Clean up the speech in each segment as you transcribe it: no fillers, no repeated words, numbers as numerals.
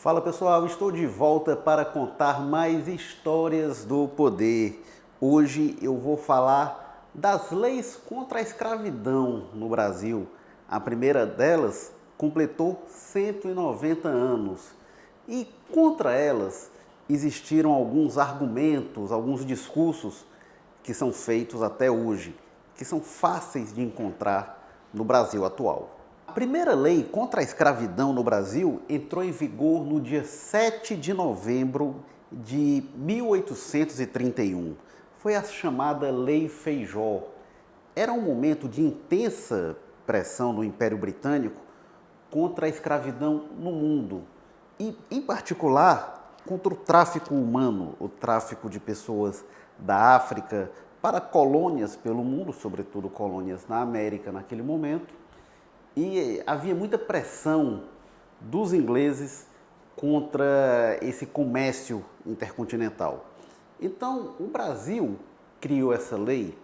Fala pessoal, estou de volta para contar mais histórias do poder. Hoje eu vou falar das leis contra a escravidão no Brasil. A primeira delas completou 190 anos e contra elas existiram alguns argumentos, alguns discursos que são feitos até hoje, que são fáceis de encontrar no Brasil atual. A primeira lei contra a escravidão no Brasil entrou em vigor no dia 7 de novembro de 1831. Foi a chamada Lei Feijó. Era um momento de intensa pressão no Império Britânico contra a escravidão no mundo e, em particular, contra o tráfico humano, o tráfico de pessoas da África para colônias pelo mundo, sobretudo colônias na América naquele momento. E havia muita pressão dos ingleses contra esse comércio intercontinental. Então, o Brasil criou essa lei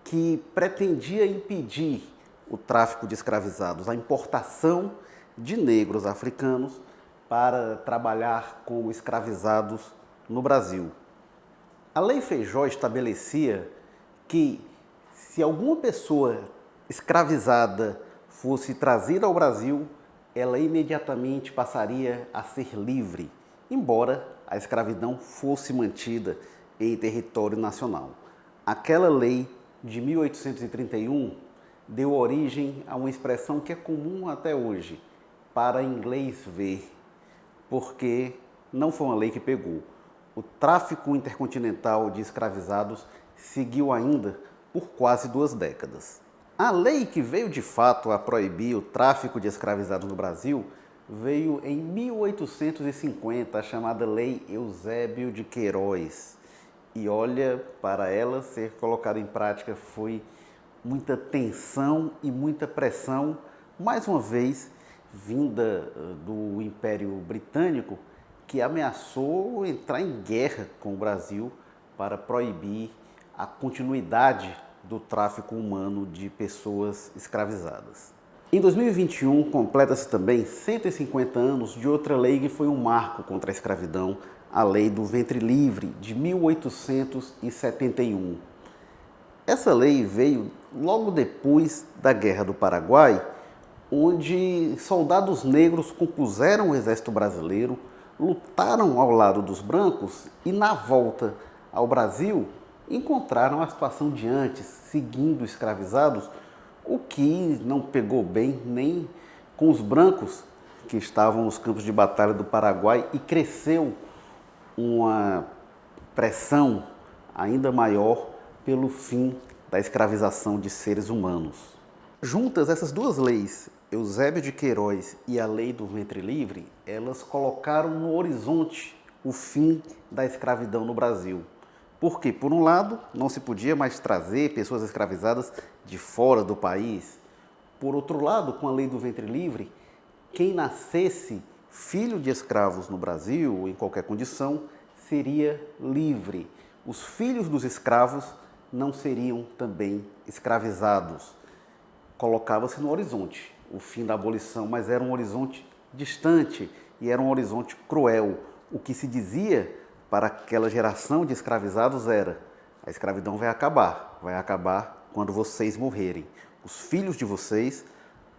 que pretendia impedir o tráfico de escravizados, a importação de negros africanos para trabalhar como escravizados no Brasil. A Lei Feijó estabelecia que se alguma pessoa escravizada fosse trazida ao Brasil, ela imediatamente passaria a ser livre, embora a escravidão fosse mantida em território nacional. Aquela lei de 1831 deu origem a uma expressão que é comum até hoje, para inglês ver, porque não foi uma lei que pegou. O tráfico intercontinental de escravizados seguiu ainda por quase 2 décadas. A lei que veio de fato a proibir o tráfico de escravizados no Brasil veio em 1850, a chamada Lei Eusébio de Queiroz. E olha, para ela ser colocada em prática foi muita tensão e muita pressão, mais uma vez vinda do Império Britânico, que ameaçou entrar em guerra com o Brasil para proibir a continuidade do tráfico humano de pessoas escravizadas. Em 2021, completa-se também 150 anos de outra lei que foi um marco contra a escravidão, a Lei do Ventre Livre, de 1871. Essa lei veio logo depois da Guerra do Paraguai, onde soldados negros compuseram o exército brasileiro, lutaram ao lado dos brancos e, na volta ao Brasil, encontraram a situação de antes, seguindo escravizados, o que não pegou bem nem com os brancos que estavam nos campos de batalha do Paraguai e cresceu uma pressão ainda maior pelo fim da escravização de seres humanos. Juntas, essas duas leis, Eusébio de Queiroz e a Lei do Ventre Livre, elas colocaram no horizonte o fim da escravidão no Brasil. Porque, por um lado, não se podia mais trazer pessoas escravizadas de fora do país. Por outro lado, com a Lei do Ventre Livre, quem nascesse filho de escravos no Brasil, ou em qualquer condição, seria livre. Os filhos dos escravos não seriam também escravizados. Colocava-se no horizonte o fim da abolição, mas era um horizonte distante e era um horizonte cruel. O que se dizia para aquela geração de escravizados era: a escravidão vai acabar quando vocês morrerem. Os filhos de vocês,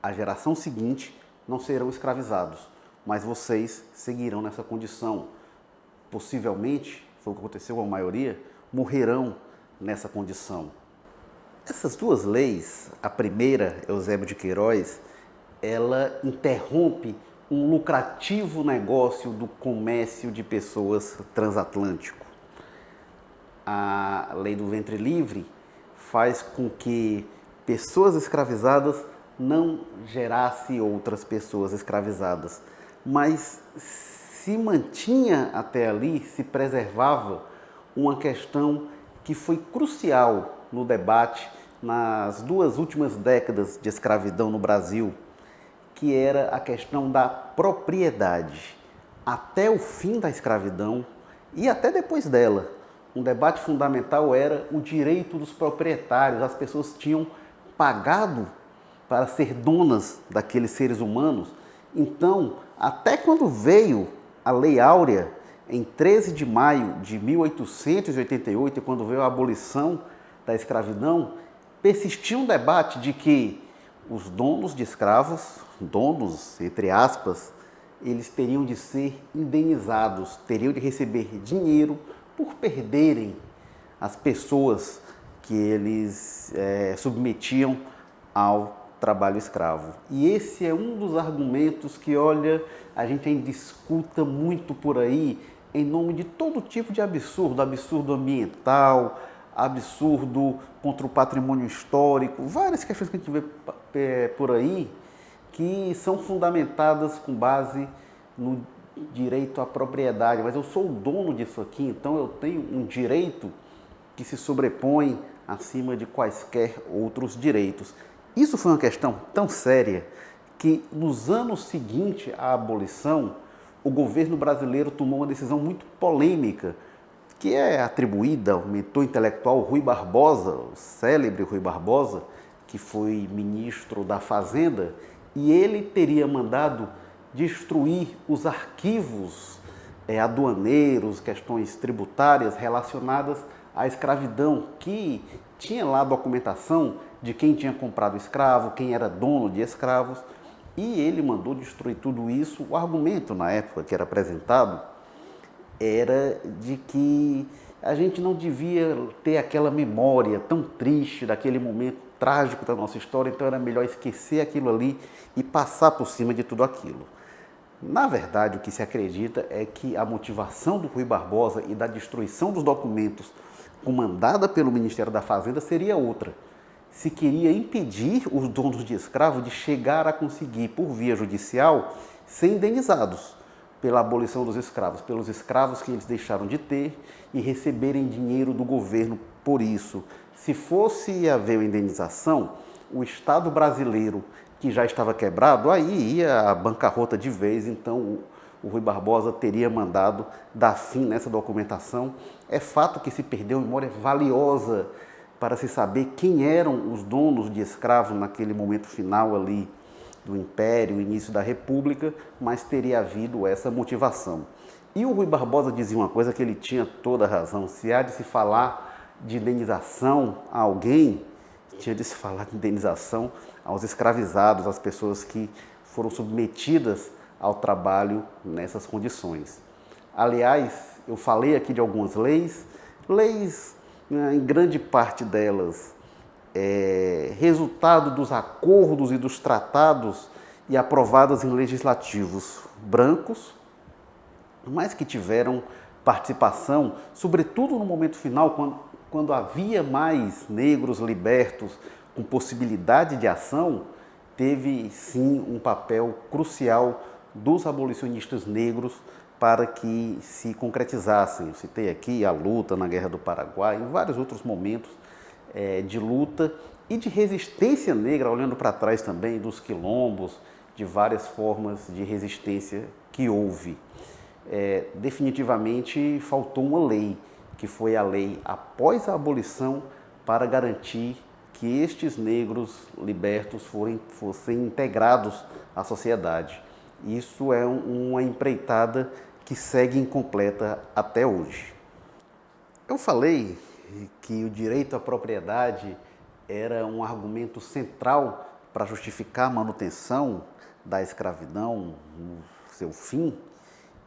a geração seguinte, não serão escravizados, mas vocês seguirão nessa condição. Possivelmente, foi o que aconteceu com a maioria, morrerão nessa condição. Essas duas leis, a primeira, Eusébio de Queiroz, ela interrompe um lucrativo negócio do comércio de pessoas transatlântico. A Lei do Ventre Livre faz com que pessoas escravizadas não gerassem outras pessoas escravizadas, mas se mantinha até ali, se preservava uma questão que foi crucial no debate nas 2 últimas décadas de escravidão no Brasil, que era a questão da propriedade. Até o fim da escravidão e até depois dela, um debate fundamental era o direito dos proprietários. As pessoas tinham pagado para ser donas daqueles seres humanos Então, até quando veio a Lei Áurea, em 13 de maio de 1888, quando veio a abolição da escravidão, persistia um debate de que os donos de escravos, donos, entre aspas, eles teriam de ser indenizados, teriam de receber dinheiro por perderem as pessoas que eles submetiam ao trabalho escravo. E esse é um dos argumentos que, olha, a gente ainda escuta muito por aí, em nome de todo tipo de absurdo, absurdo ambiental, absurdo contra o patrimônio histórico, várias questões que a gente vê por aí que são fundamentadas com base no direito à propriedade. Mas eu sou o dono disso aqui, então eu tenho um direito que se sobrepõe acima de quaisquer outros direitos. Isso foi uma questão tão séria que nos anos seguintes à abolição, o governo brasileiro tomou uma decisão muito polêmica, que é atribuída ao mentor intelectual Rui Barbosa, o célebre Rui Barbosa, que foi ministro da Fazenda, e ele teria mandado destruir os arquivos aduaneiros, questões tributárias relacionadas à escravidão, que tinha lá a documentação de quem tinha comprado escravo, quem era dono de escravos, e ele mandou destruir tudo isso. O argumento na época que era apresentado era de que a gente não devia ter aquela memória tão triste daquele momento trágico da nossa história, então era melhor esquecer aquilo ali e passar por cima de tudo aquilo. Na verdade, o que se acredita é que a motivação do Rui Barbosa e da destruição dos documentos comandada pelo Ministério da Fazenda seria outra. Se queria impedir os donos de escravos de chegar a conseguir, por via judicial, ser indenizados pela abolição dos escravos, pelos escravos que eles deixaram de ter e receberem dinheiro do governo por isso. Se fosse haver uma indenização, o Estado brasileiro, que já estava quebrado, aí ia a bancarrota de vez, então o Rui Barbosa teria mandado dar fim nessa documentação. É fato que se perdeu memória valiosa para se saber quem eram os donos de escravos naquele momento final ali do Império, início da República, mas teria havido essa motivação. E o Rui Barbosa dizia uma coisa que ele tinha toda a razão: se há de se falar de indenização a alguém, tinha de se falar de indenização aos escravizados, às pessoas que foram submetidas ao trabalho nessas condições. Aliás, eu falei aqui de algumas leis, em grande parte delas, resultado dos acordos e dos tratados e aprovadas em legislativos brancos, mas que tiveram participação, sobretudo no momento final, quando havia mais negros libertos com possibilidade de ação, teve sim um papel crucial dos abolicionistas negros para que se concretizassem. Eu citei aqui a luta na Guerra do Paraguai, em vários outros momentos de luta e de resistência negra, olhando para trás também dos quilombos, de várias formas de resistência que houve. Definitivamente faltou uma lei, que foi a lei após a abolição, para garantir que estes negros libertos fossem integrados à sociedade. Isso é uma empreitada que segue incompleta até hoje. Eu falei que o direito à propriedade era um argumento central para justificar a manutenção da escravidão no seu fim,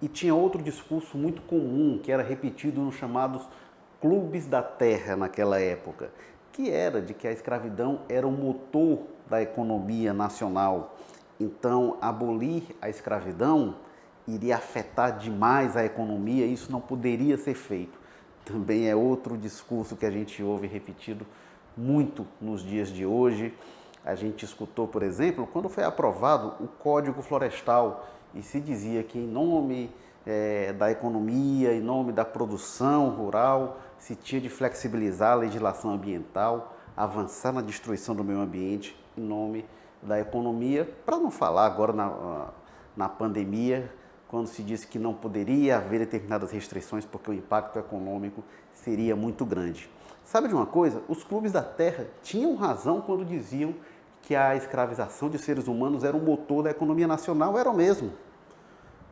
e tinha outro discurso muito comum que era repetido nos chamados clubes da terra naquela época, que era de que a escravidão era o motor da economia nacional. Então, abolir a escravidão iria afetar demais a economia, e isso não poderia ser feito. Também é outro discurso que a gente ouve repetido muito nos dias de hoje. A gente escutou, por exemplo, quando foi aprovado o Código Florestal, e se dizia que em nome da economia, em nome da produção rural, se tinha de flexibilizar a legislação ambiental, avançar na destruição do meio ambiente em nome da economia, para não falar agora na pandemia, quando se disse que não poderia haver determinadas restrições porque o impacto econômico seria muito grande. Sabe de uma coisa? Os clubes da terra tinham razão quando diziam que a escravização de seres humanos era o motor da economia nacional, era o mesmo.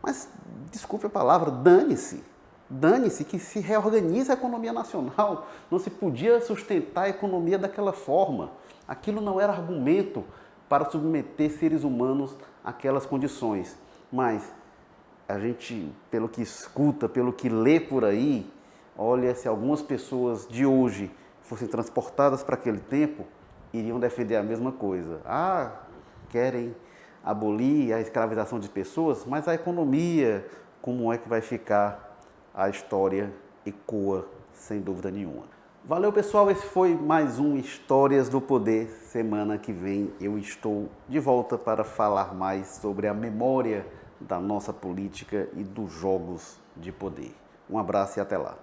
Mas, desculpe a palavra, dane-se. Dane-se que se reorganiza a economia nacional. Não se podia sustentar a economia daquela forma. Aquilo não era argumento para submeter seres humanos àquelas condições. Mas a gente, pelo que escuta, pelo que lê por aí, olha, se algumas pessoas de hoje fossem transportadas para aquele tempo, iriam defender a mesma coisa. Ah, querem abolir a escravização de pessoas, mas a economia, como é que vai ficar? A história ecoa sem dúvida nenhuma. Valeu, pessoal, esse foi mais um Histórias do Poder. Semana que vem eu estou de volta para falar mais sobre a memória da nossa política e dos jogos de poder. Um abraço e até lá.